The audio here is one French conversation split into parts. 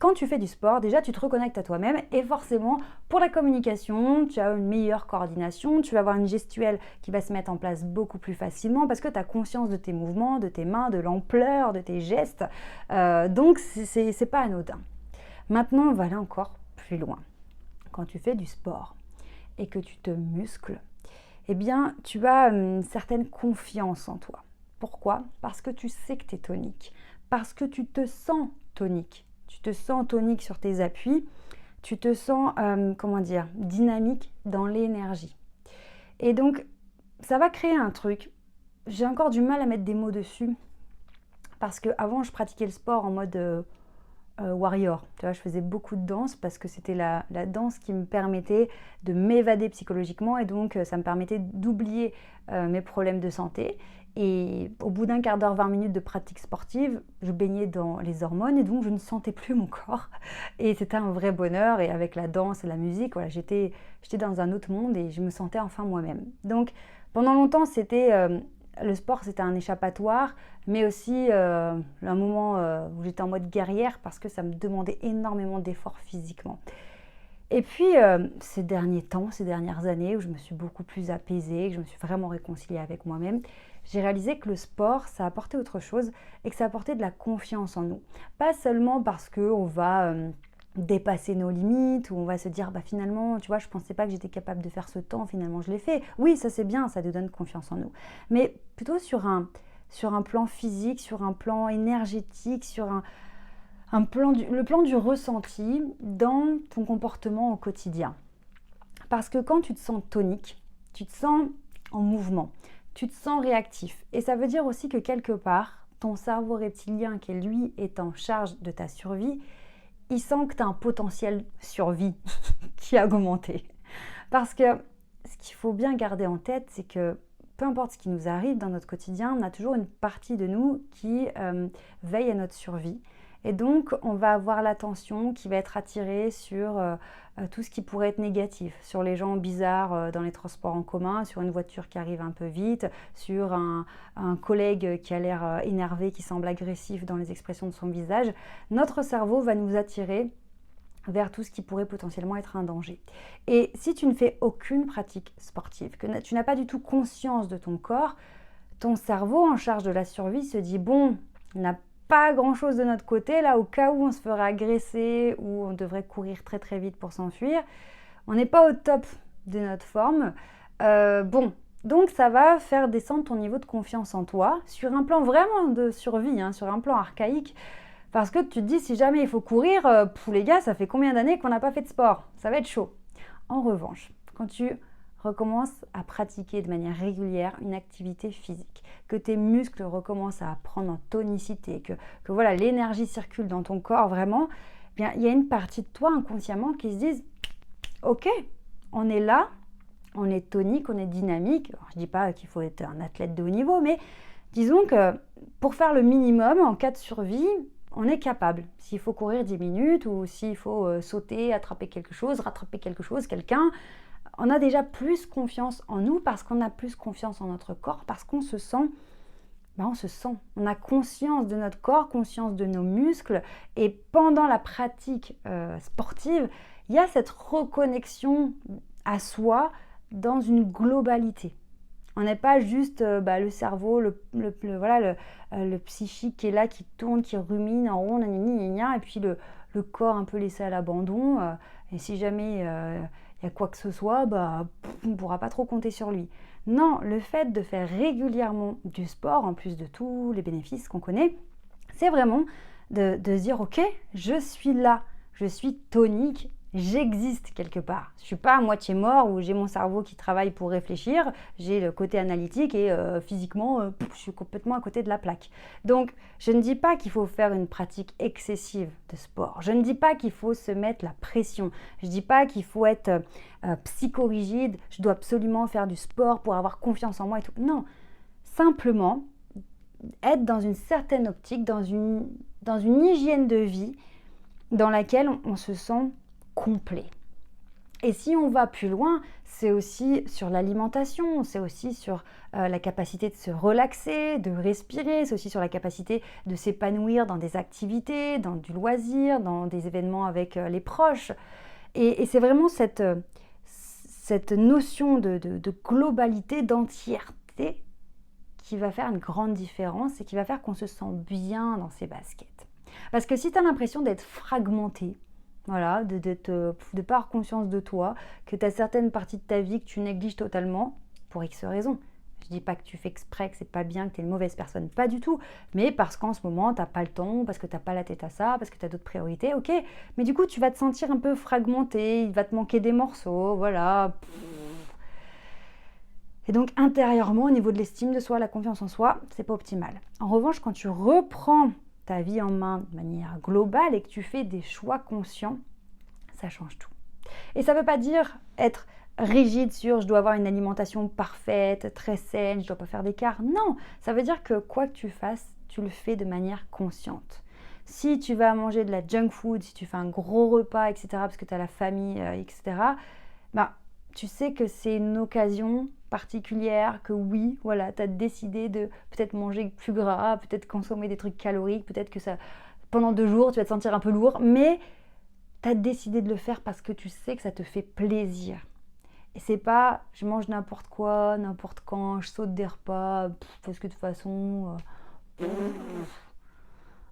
quand tu fais du sport, déjà tu te reconnectes à toi-même et forcément pour la communication, tu as une meilleure coordination, tu vas avoir une gestuelle qui va se mettre en place beaucoup plus facilement parce que tu as conscience de tes mouvements, de tes mains, de l'ampleur de tes gestes. Donc c'est pas anodin. Maintenant, on va aller encore plus loin. Quand tu fais du sport et que tu te muscles, eh bien, tu as une certaine confiance en toi. Pourquoi? Parce que tu sais que tu es tonique, parce que tu te sens tonique. Tu te sens tonique sur tes appuis, tu te sens, dynamique dans l'énergie. Et donc, ça va créer un truc. J'ai encore du mal à mettre des mots dessus, parce qu'avant, je pratiquais le sport en mode warrior. Tu vois, je faisais beaucoup de danse parce que c'était la danse qui me permettait de m'évader psychologiquement et donc ça me permettait d'oublier mes problèmes de santé. Et au bout d'un quart d'heure, 20 minutes de pratique sportive, je baignais dans les hormones et donc je ne sentais plus mon corps. Et c'était un vrai bonheur. Et avec la danse et la musique, voilà, j'étais dans un autre monde et je me sentais enfin moi-même. Donc pendant longtemps, le sport, c'était un échappatoire, mais aussi un moment où j'étais en mode guerrière parce que ça me demandait énormément d'efforts physiquement. Et puis, ces derniers temps, ces dernières années où je me suis beaucoup plus apaisée, que je me suis vraiment réconciliée avec moi-même, j'ai réalisé que le sport, ça apportait autre chose et que ça apportait de la confiance en nous. Pas seulement parce qu'on va dépasser nos limites, ou on va se dire finalement, tu vois, je pensais pas que j'étais capable de faire ce temps, finalement je l'ai fait. Oui, ça c'est bien, ça nous donne confiance en nous. Mais plutôt sur un plan physique, sur un plan énergétique, sur le plan du ressenti dans ton comportement au quotidien. Parce que quand tu te sens tonique, tu te sens en mouvement, tu te sens réactif. Et ça veut dire aussi que quelque part, ton cerveau reptilien qui lui est en charge de ta survie, il sent que tu as un potentiel survie qui a augmenté. Parce que ce qu'il faut bien garder en tête, c'est que peu importe ce qui nous arrive dans notre quotidien, on a toujours une partie de nous qui veille à notre survie. Et donc, on va avoir l'attention qui va être attirée sur tout ce qui pourrait être négatif, sur les gens bizarres dans les transports en commun, sur une voiture qui arrive un peu vite, sur un collègue qui a l'air énervé, qui semble agressif dans les expressions de son visage. Notre cerveau va nous attirer vers tout ce qui pourrait potentiellement être un danger. Et si tu ne fais aucune pratique sportive, que tu n'as pas du tout conscience de ton corps, ton cerveau en charge de la survie se dit « bon, on n'a pas grand-chose de notre côté, là, au cas où on se ferait agresser ou on devrait courir très très vite pour s'enfuir, on n'est pas au top de notre forme. Donc ça va faire descendre ton niveau de confiance en toi sur un plan vraiment de survie, sur un plan archaïque. Parce que tu te dis, si jamais il faut courir, les gars, ça fait combien d'années qu'on n'a pas fait de sport? Ça va être chaud. En revanche, quand tu recommences à pratiquer de manière régulière une activité physique, que tes muscles recommencent à prendre en tonicité, que voilà, l'énergie circule dans ton corps vraiment, bien, il y a une partie de toi inconsciemment qui se dit « Ok, on est là, on est tonique, on est dynamique. » Alors, je ne dis pas qu'il faut être un athlète de haut niveau, mais disons que pour faire le minimum en cas de survie, on est capable. S'il faut courir 10 minutes ou s'il faut sauter, attraper quelque chose, rattraper quelque chose, quelqu'un, on a déjà plus confiance en nous parce qu'on a plus confiance en notre corps, parce qu'on se sent, on a conscience de notre corps, conscience de nos muscles. Et pendant la pratique sportive, il y a cette reconnexion à soi dans une globalité. On n'est pas juste le cerveau, le psychique qui est là, qui tourne, qui rumine en rond, et puis le corps un peu laissé à l'abandon. Et si jamais il y a quoi que ce soit, on ne pourra pas trop compter sur lui. Non, le fait de faire régulièrement du sport, en plus de tous les bénéfices qu'on connaît, c'est vraiment de se dire « Ok, je suis là, je suis tonique, j'existe quelque part. Je ne suis pas à moitié mort où j'ai mon cerveau qui travaille pour réfléchir, j'ai le côté analytique et physiquement, je suis complètement à côté de la plaque. » Donc, je ne dis pas qu'il faut faire une pratique excessive de sport. Je ne dis pas qu'il faut se mettre la pression. Je ne dis pas qu'il faut être psychorigide. Je dois absolument faire du sport pour avoir confiance en moi et tout. Non, simplement être dans une certaine optique, dans une hygiène de vie dans laquelle on se sent complet. Et si on va plus loin, c'est aussi sur l'alimentation, c'est aussi sur la capacité de se relaxer, de respirer, c'est aussi sur la capacité de s'épanouir dans des activités, dans du loisir, dans des événements avec les proches. Et c'est vraiment cette notion de globalité, d'entièreté qui va faire une grande différence et qui va faire qu'on se sent bien dans ses baskets. Parce que si tu as l'impression d'être fragmenté, voilà, de pas avoir conscience de toi, que tu as certaines parties de ta vie que tu négliges totalement, pour X raisons. Je dis pas que tu fais exprès, que c'est pas bien, que tu es une mauvaise personne, pas du tout. Mais parce qu'en ce moment, tu n'as pas le temps, parce que tu n'as pas la tête à ça, parce que tu as d'autres priorités, ok. Mais du coup, tu vas te sentir un peu fragmenté, il va te manquer des morceaux, voilà. Et donc, intérieurement, au niveau de l'estime de soi, la confiance en soi, c'est pas optimal. En revanche, quand tu reprends ta vie en main de manière globale et que tu fais des choix conscients, ça change tout. Et ça ne veut pas dire être rigide sur je dois avoir une alimentation parfaite, très saine, je ne dois pas faire d'écart. Non, ça veut dire que quoi que tu fasses, tu le fais de manière consciente. Si tu vas manger de la junk food, si tu fais un gros repas, etc., parce que tu as la famille, etc., tu sais que c'est une occasion particulière, que oui, voilà, tu as décidé de peut-être manger plus gras, peut-être consommer des trucs caloriques, peut-être que ça, pendant 2 jours, tu vas te sentir un peu lourd, mais tu as décidé de le faire parce que tu sais que ça te fait plaisir. Et c'est pas, je mange n'importe quoi, n'importe quand, je saute des repas, parce que de toute façon,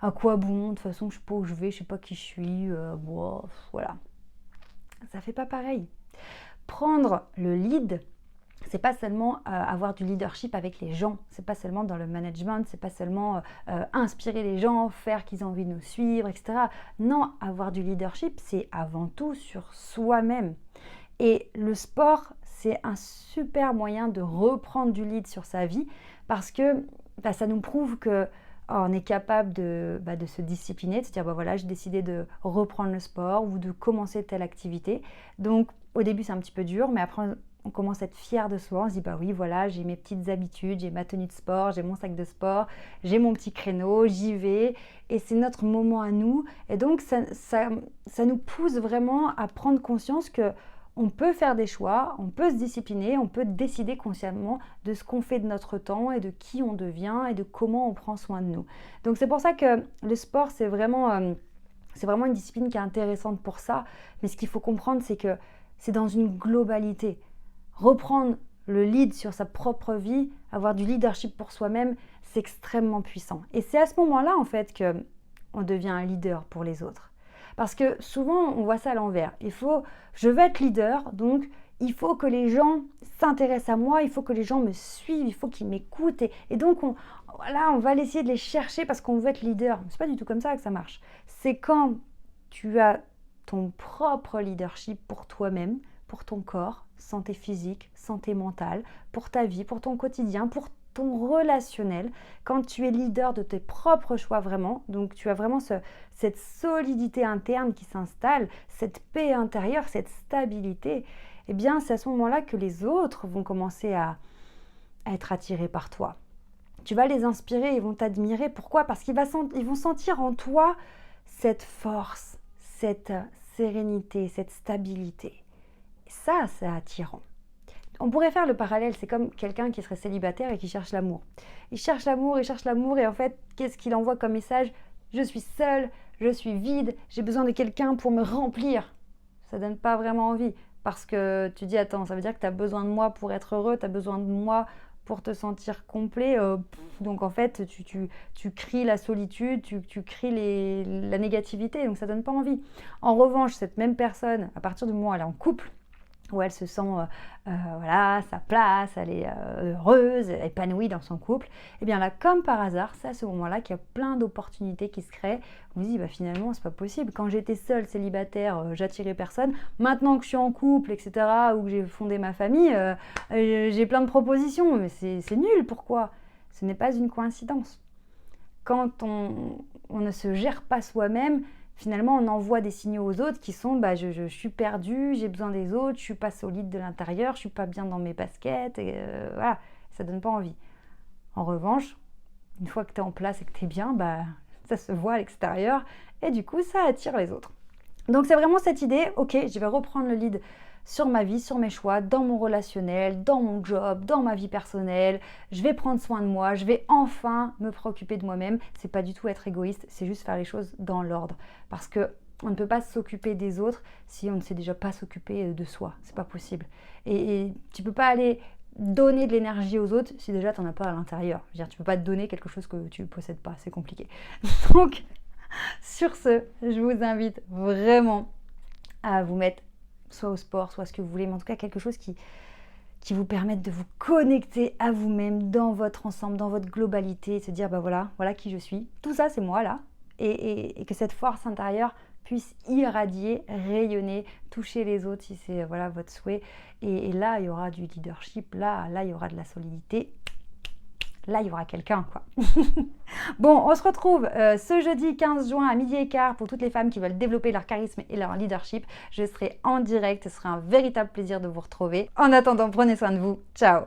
à quoi bon, de toute façon, je sais pas où je vais, je sais pas qui je suis, voilà. Ça fait pas pareil. Prendre le lead, c'est pas seulement avoir du leadership avec les gens, c'est pas seulement dans le management, c'est pas seulement inspirer les gens, faire qu'ils aient envie de nous suivre, etc. Non, avoir du leadership, c'est avant tout sur soi-même. Et le sport, c'est un super moyen de reprendre du lead sur sa vie parce que ça nous prouve que on est capable de se discipliner, de se dire voilà, j'ai décidé de reprendre le sport ou de commencer telle activité. Donc au début c'est un petit peu dur, mais après on commence à être fier de soi, on se dit oui voilà, j'ai mes petites habitudes, j'ai ma tenue de sport, j'ai mon sac de sport, j'ai mon petit créneau, j'y vais et c'est notre moment à nous. Et donc ça nous pousse vraiment à prendre conscience que on peut faire des choix, on peut se discipliner, on peut décider consciemment de ce qu'on fait de notre temps et de qui on devient et de comment on prend soin de nous. Donc c'est pour ça que le sport, c'est vraiment une discipline qui est intéressante pour ça. Mais ce qu'il faut comprendre, c'est que c'est dans une globalité. Reprendre le lead sur sa propre vie, avoir du leadership pour soi-même, c'est extrêmement puissant. Et c'est à ce moment-là, en fait, qu'on devient un leader pour les autres. Parce que souvent, on voit ça à l'envers. Je veux être leader, donc il faut que les gens s'intéressent à moi, il faut que les gens me suivent, il faut qu'ils m'écoutent. Et donc, on va essayer de les chercher parce qu'on veut être leader. C'est pas du tout comme ça que ça marche. C'est quand tu as ton propre leadership pour toi-même, pour ton corps, santé physique, santé mentale, pour ta vie, pour ton quotidien, pour ton relationnel, quand tu es leader de tes propres choix vraiment, donc tu as vraiment cette solidité interne qui s'installe, cette paix intérieure, cette stabilité, eh bien c'est à ce moment-là que les autres vont commencer à être attirés par toi. Tu vas les inspirer, ils vont t'admirer. Pourquoi ? Parce qu'ils vont sentir en toi cette force, cette sérénité, cette stabilité. Et ça, c'est attirant. On pourrait faire le parallèle, c'est comme quelqu'un qui serait célibataire et qui cherche l'amour. Il cherche l'amour et en fait, qu'est-ce qu'il envoie comme message ? Je suis seule, je suis vide, j'ai besoin de quelqu'un pour me remplir. Ça donne pas vraiment envie parce que tu dis attends, ça veut dire que tu as besoin de moi pour être heureux, tu as besoin de moi pour te sentir complet. Donc en fait, tu cries la solitude, tu cries la négativité, donc ça donne pas envie. En revanche, cette même personne, à partir du moment où elle est en couple, où elle se sent sa place, elle est heureuse, épanouie dans son couple, et bien là, comme par hasard, c'est à ce moment-là qu'il y a plein d'opportunités qui se créent. On se dit, finalement, c'est pas possible. Quand j'étais seule, célibataire, j'attirais personne. Maintenant que je suis en couple, etc., ou que j'ai fondé ma famille, j'ai plein de propositions. Mais c'est nul, pourquoi ? Ce n'est pas une coïncidence. Quand on ne se gère pas soi-même, finalement, on envoie des signaux aux autres qui sont je suis perdue, j'ai besoin des autres, je suis pas solide de l'intérieur, je suis pas bien dans mes baskets, et voilà, ça donne pas envie. En revanche, une fois que tu es en place et que tu es bien, ça se voit à l'extérieur et du coup, ça attire les autres. Donc c'est vraiment cette idée, ok, je vais reprendre le lead sur ma vie, sur mes choix, dans mon relationnel, dans mon job, dans ma vie personnelle. Je vais prendre soin de moi, je vais enfin me préoccuper de moi-même. C'est pas du tout être égoïste, c'est juste faire les choses dans l'ordre. Parce que on ne peut pas s'occuper des autres si on ne sait déjà pas s'occuper de soi. C'est pas possible. Et tu peux pas aller donner de l'énergie aux autres si déjà tu n'en as pas à l'intérieur. Je veux dire, tu peux pas te donner quelque chose que tu ne possèdes pas. C'est compliqué. Donc, sur ce, je vous invite vraiment à vous mettre soit au sport, soit ce que vous voulez, mais en tout cas quelque chose qui vous permette de vous connecter à vous-même dans votre ensemble, dans votre globalité, et se dire, bah voilà qui je suis. Tout ça, c'est moi là. Et que cette force intérieure puisse irradier, rayonner, toucher les autres si c'est voilà, votre souhait. Et là, il y aura du leadership, là, il y aura de la solidité. Là, il y aura quelqu'un, quoi. Bon, on se retrouve ce jeudi 15 juin à 12h15 pour toutes les femmes qui veulent développer leur charisme et leur leadership. Je serai en direct, ce sera un véritable plaisir de vous retrouver. En attendant, prenez soin de vous. Ciao!